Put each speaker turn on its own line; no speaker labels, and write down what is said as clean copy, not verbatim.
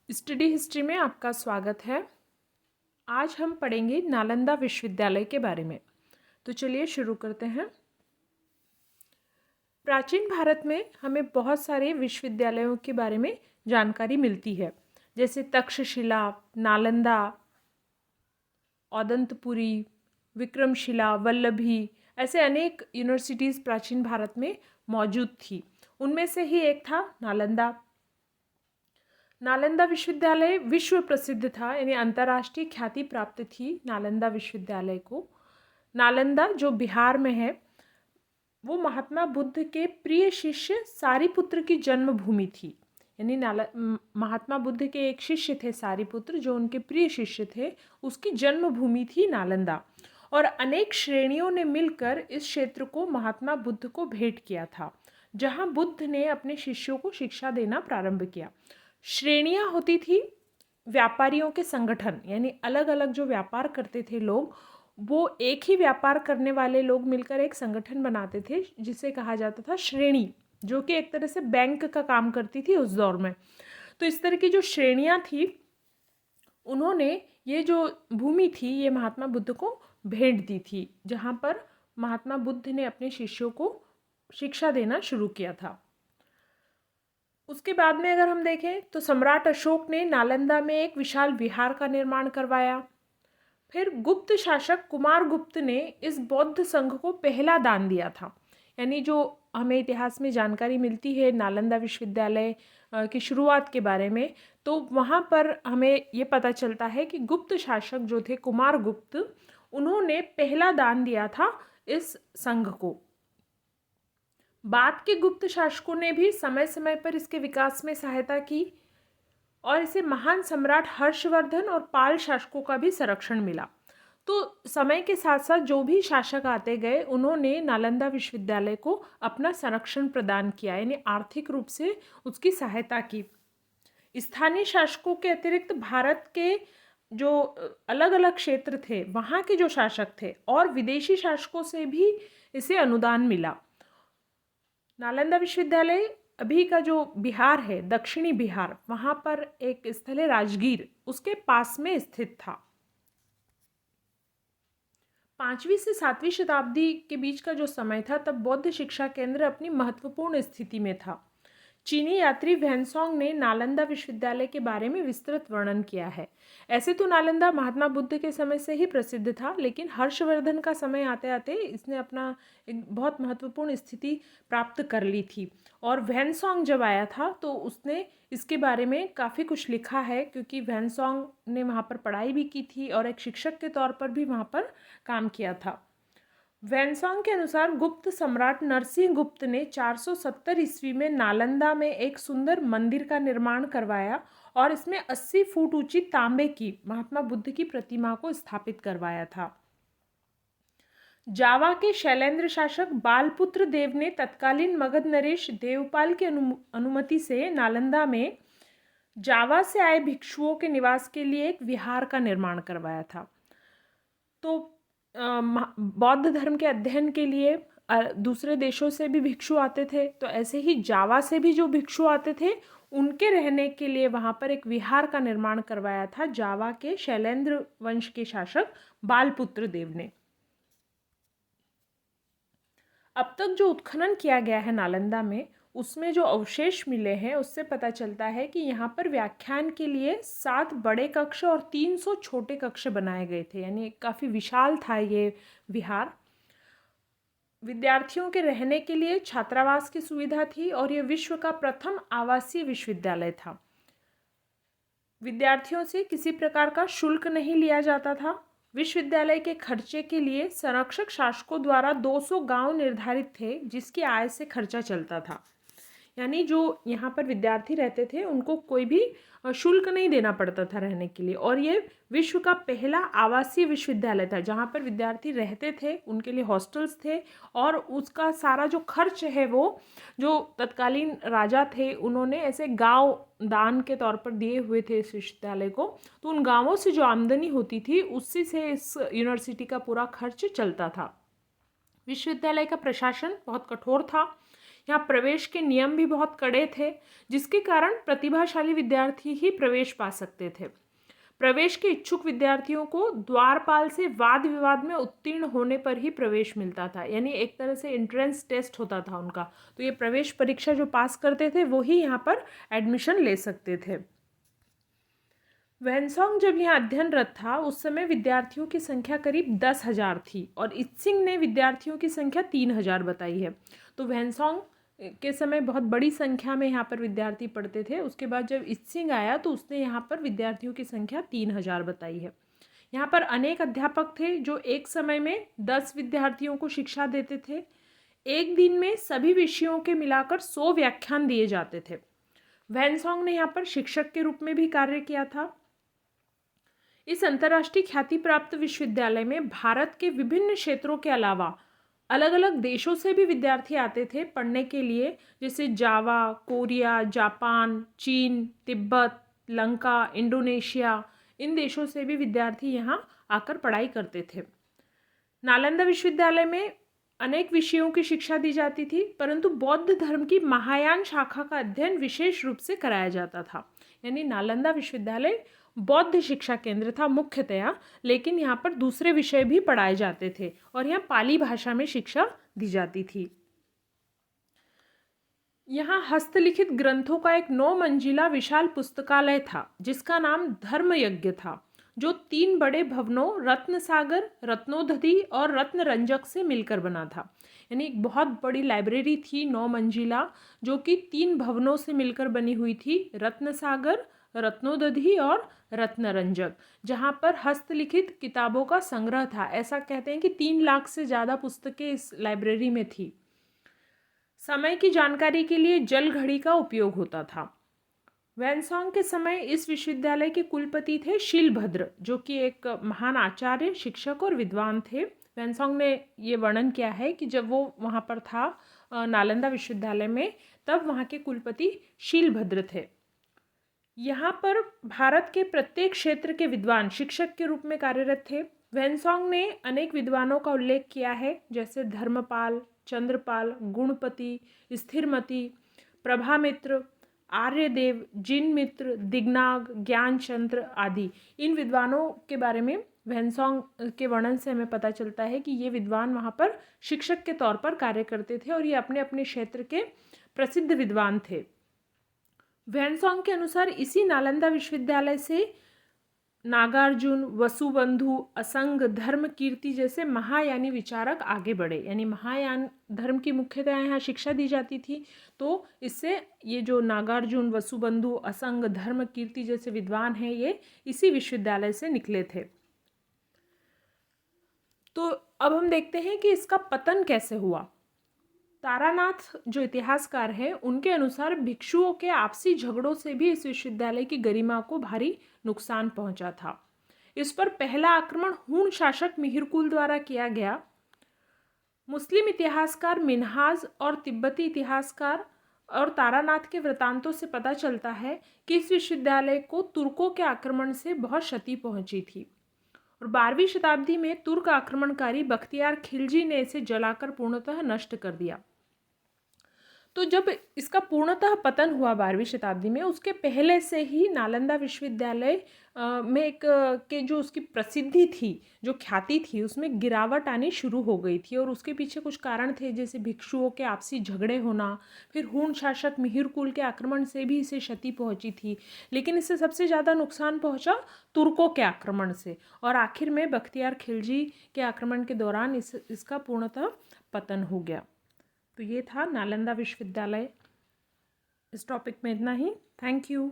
Study history में आपका स्वागत है। आज हम पढ़ेंगे नालंदा विश्वविद्यालय के बारे में। तो चलिए शुरू करते हैं। प्राचीन भारत में हमें बहुत सारे विश्वविद्यालयों के बारे में जानकारी मिलती है, जैसे तक्षशिला, नालंदा, औदंतपुरी, विक्रमशिला, वल्लभी, ऐसे अनेक यूनिवर्सिटीज़ प्राचीन भारत में मौजूद थी। उनमें से ही एक था नालंदा। नालंदा विश्वविद्यालय विश्व प्रसिद्ध था, यानी अंतर्राष्ट्रीय ख्याति प्राप्त थी नालंदा विश्वविद्यालय को। नालंदा जो बिहार में है, वो महात्मा बुद्ध के प्रिय शिष्य सारिपुत्र की जन्मभूमि थी। यानी महात्मा बुद्ध के एक शिष्य थे सारिपुत्र, जो उनके प्रिय शिष्य थे, उसकी जन्मभूमि थी नालंदा। और अनेक श्रेणियों ने मिलकर इस क्षेत्र को महात्मा बुद्ध को भेंट किया था, जहाँ बुद्ध ने अपने शिष्यों को शिक्षा देना प्रारंभ किया। श्रेणियाँ होती थी व्यापारियों के संगठन, यानी अलग अलग जो व्यापार करते थे लोग, वो एक ही व्यापार करने वाले लोग मिलकर एक संगठन बनाते थे, जिसे कहा जाता था श्रेणी, जो कि एक तरह से बैंक का काम करती थी उस दौर में। तो इस तरह की जो श्रेणियाँ थी, उन्होंने ये जो भूमि थी ये महात्मा बुद्ध को भेंट दी थी, जहाँ पर महात्मा बुद्ध ने अपने शिष्यों को शिक्षा देना शुरू किया था। उसके बाद में अगर हम देखें तो सम्राट अशोक ने नालंदा में एक विशाल विहार का निर्माण करवाया। फिर गुप्त शासक कुमार गुप्त ने इस बौद्ध संघ को पहला दान दिया था। यानी जो हमें इतिहास में जानकारी मिलती है नालंदा विश्वविद्यालय की शुरुआत के बारे में, तो वहाँ पर हमें ये पता चलता है कि गुप्त शासक जो थे कुमार गुप्त, उन्होंने पहला दान दिया था इस संघ को। बाद के गुप्त शासकों ने भी समय समय पर इसके विकास में सहायता की, और इसे महान सम्राट हर्षवर्धन और पाल शासकों का भी संरक्षण मिला। तो समय के साथ साथ जो भी शासक आते गए, उन्होंने नालंदा विश्वविद्यालय को अपना संरक्षण प्रदान किया, यानी आर्थिक रूप से उसकी सहायता की। स्थानीय शासकों के अतिरिक्त भारत के जो अलग अलग क्षेत्र थे, वहाँ के जो शासक थे, और विदेशी शासकों से भी इसे अनुदान मिला। नालंदा विश्वविद्यालय अभी का जो बिहार है, दक्षिणी बिहार, वहाँ पर एक स्थल है राजगीर, उसके पास में स्थित था। 5वीं से 7वीं शताब्दी के बीच का जो समय था, तब बौद्ध शिक्षा केंद्र अपनी महत्वपूर्ण स्थिति में था। चीनी यात्री व्हेनसोंग ने नालंदा विश्वविद्यालय के बारे में विस्तृत वर्णन किया है। ऐसे तो नालंदा महात्मा बुद्ध के समय से ही प्रसिद्ध था, लेकिन हर्षवर्धन का समय आते आते इसने अपना एक बहुत महत्वपूर्ण स्थिति प्राप्त कर ली थी। और व्हेनसोंग जब आया था तो उसने इसके बारे में काफ़ी कुछ लिखा है, क्योंकि व्हेनसोंग ने वहाँ पर पढ़ाई भी की थी और एक शिक्षक के तौर पर भी वहाँ पर काम किया था। व्हेनसोंग के अनुसार गुप्त सम्राट नरसिंह गुप्त ने 470 ईस्वी में नालंदा में एक सुंदर मंदिर का निर्माण करवाया, और इसमें 80 फुट ऊंची तांबे की महात्मा बुद्ध की प्रतिमा को स्थापित करवाया था। जावा के शैलेंद्र शासक बालपुत्र देव ने तत्कालीन मगध नरेश देवपाल की अनुमति से नालंदा में जावा से आए भिक्षुओं के निवास के लिए एक विहार का निर्माण करवाया था। तो बौद्ध धर्म के अध्ययन के लिए दूसरे देशों से भी भिक्षु आते थे, तो ऐसे ही जावा से भी जो भिक्षु आते थे, उनके रहने के लिए वहाँ पर एक विहार का निर्माण करवाया था जावा के शैलेंद्र वंश के शासक बालपुत्र देव ने। अब तक जो उत्खनन किया गया है नालंदा में, उसमें जो अवशेष मिले हैं, उससे पता चलता है कि यहाँ पर व्याख्यान के लिए 7 बड़े कक्ष और 300 छोटे कक्ष बनाए गए थे, यानी काफ़ी विशाल था ये विहार। विद्यार्थियों के रहने के लिए छात्रावास की सुविधा थी, और ये विश्व का प्रथम आवासीय विश्वविद्यालय था। विद्यार्थियों से किसी प्रकार का शुल्क नहीं लिया जाता था। विश्वविद्यालय के खर्चे के लिए संरक्षक शासकों द्वारा 200 गांव निर्धारित थे, जिसकी आय से खर्चा चलता था। यानी जो यहाँ पर विद्यार्थी रहते थे, उनको कोई भी शुल्क नहीं देना पड़ता था रहने के लिए। और ये विश्व का पहला आवासीय विश्वविद्यालय था, जहाँ पर विद्यार्थी रहते थे, उनके लिए हॉस्टल्स थे, और उसका सारा जो खर्च है वो जो तत्कालीन राजा थे, उन्होंने ऐसे गांव दान के तौर पर दिए हुए थे इस विश्वविद्यालय को। तो उन गांवों से जो आमदनी होती थी, उसी से इस यूनिवर्सिटी का पूरा खर्च चलता था। विश्वविद्यालय का प्रशासन बहुत कठोर था। यहाँ प्रवेश के नियम भी बहुत कड़े थे, जिसके कारण प्रतिभाशाली विद्यार्थी ही प्रवेश पा सकते थे। प्रवेश के इच्छुक विद्यार्थियों को द्वारपाल से वाद विवाद में उत्तीर्ण होने पर ही प्रवेश मिलता था, यानी एक तरह से एंट्रेंस टेस्ट होता था उनका। तो ये प्रवेश परीक्षा जो पास करते थे वो ही यहाँ पर एडमिशन ले सकते थे। वैनसॉन्ग जब यहाँ अध्ययनरत था उस समय विद्यार्थियों की संख्या करीब 10,000 थी और इत्सिंग ने विद्यार्थियों की संख्या 3,000 बताई है। तो वैनसॉन्ग के समय बहुत बड़ी संख्या में यहाँ पर विद्यार्थी पढ़ते थे। उसके बाद जब इत्सिंग आया तो उसने यहाँ पर विद्यार्थियों की संख्या 3,000 बताई है। यहाँ पर अनेक अध्यापक थे जो एक समय में 10 विद्यार्थियों को शिक्षा देते थे। एक दिन में सभी विषयों के मिलाकर 100 व्याख्यान दिए जाते थे। वैनसॉन्ग ने यहाँ पर शिक्षक के रूप में भी कार्य किया था। इस अंतर्राष्ट्रीय ख्याति प्राप्त विश्वविद्यालय में भारत के विभिन्न क्षेत्रों के अलावा अलग अलग देशों से भी विद्यार्थी आते थे पढ़ने के लिए, जैसे जावा, कोरिया, जापान, चीन, तिब्बत, लंका, इंडोनेशिया, इन देशों से भी विद्यार्थी यहाँ आकर पढ़ाई करते थे। नालंदा विश्वविद्यालय में अनेक विषयों की शिक्षा दी जाती थी, परंतु बौद्ध धर्म की महायान शाखा का अध्ययन विशेष रूप से कराया जाता था। यानी नालंदा विश्वविद्यालय बौद्ध शिक्षा केंद्र था मुख्यतया, लेकिन यहाँ पर दूसरे विषय भी पढ़ाए जाते थे और यहाँ पाली भाषा में शिक्षा दी जाती थी। यहाँ हस्तलिखित ग्रंथों का एक 9 मंजिला विशाल पुस्तकालय था जिसका नाम धर्म यज्ञ था, जो 3 बड़े भवनों रत्नसागर, रत्नोदधि और रत्नरंजक से मिलकर बना था। यानी एक बहुत बड़ी लाइब्रेरी थी 9 मंजिला, जो कि 3 भवनों से मिलकर बनी हुई थी, रत्नसागर, रत्नोदधि और रत्नरंजक, जहाँ पर हस्तलिखित किताबों का संग्रह था। ऐसा कहते हैं कि 3 लाख से ज़्यादा पुस्तकें इस लाइब्रेरी में थी। समय की जानकारी के लिए जल घड़ी का उपयोग होता था। वैनसॉन्ग के समय इस विश्वविद्यालय के कुलपति थे शीलभद्र, जो कि एक महान आचार्य, शिक्षक और विद्वान थे। वैनसॉन्ग ने ये वर्णन किया है कि जब वो वहाँ पर था नालंदा विश्वविद्यालय में, तब वहाँ के कुलपति शीलभद्र थे। यहाँ पर भारत के प्रत्येक क्षेत्र के विद्वान शिक्षक के रूप में कार्यरत थे। वैनसॉन्ग ने अनेक विद्वानों का उल्लेख किया है, जैसे धर्मपाल, चंद्रपाल, गुणपति, स्थिरमति, प्रभामित्र, आर्यदेव, जिनमित्र, दिग्नाग, ज्ञानचंद्र आदि। इन विद्वानों के बारे में वैनसॉन्ग के वर्णन से हमें पता चलता है कि ये विद्वान वहाँ पर शिक्षक के तौर पर कार्य करते थे और ये अपने अपने क्षेत्र के प्रसिद्ध विद्वान थे। वैनसॉन्ग के अनुसार इसी नालंदा विश्वविद्यालय से नागार्जुन, वसुबंधु, असंग, धर्म कीर्ति जैसे महायानी विचारक आगे बढ़े। यानी महायान धर्म की मुख्यतः यहाँ शिक्षा दी जाती थी, तो इससे ये जो नागार्जुन, वसुबंधु, असंग, धर्म कीर्ति जैसे विद्वान हैं, ये इसी विश्वविद्यालय से निकले थे। तो अब हम देखते हैं कि इसका पतन कैसे हुआ। तारानाथ जो इतिहासकार हैं, उनके अनुसार भिक्षुओं के आपसी झगड़ों से भी इस विश्वविद्यालय की गरिमा को भारी नुकसान पहुंचा था। इस पर पहला आक्रमण हूण शासक मिहिरकुल द्वारा किया गया। मुस्लिम इतिहासकार मिन्हाज और तिब्बती इतिहासकार और तारानाथ के वृतांतों से पता चलता है कि इस विश्वविद्यालय को तुर्कों के आक्रमण से बहुत क्षति पहुंची थी और 12वीं शताब्दी में तुर्क आक्रमणकारी बख्तियार खिलजी ने इसे जलाकर पूर्णतः नष्ट कर दिया। तो जब इसका पूर्णतः पतन हुआ 12वीं शताब्दी में, उसके पहले से ही नालंदा विश्वविद्यालय में एक के जो उसकी प्रसिद्धि थी, जो ख्याति थी, उसमें गिरावट आनी शुरू हो गई थी और उसके पीछे कुछ कारण थे, जैसे भिक्षुओं के आपसी झगड़े होना, फिर हूण शासक मिहिरकुल के आक्रमण से भी इसे क्षति पहुंची थी, लेकिन इससे सबसे ज़्यादा नुकसान पहुंचा तुर्कों के आक्रमण से और आखिर में बख्तियार खिलजी के आक्रमण के दौरान इसका पूर्णतः पतन हो गया। तो ये था नालंदा विश्वविद्यालय। इस टॉपिक में इतना ही। Thank you.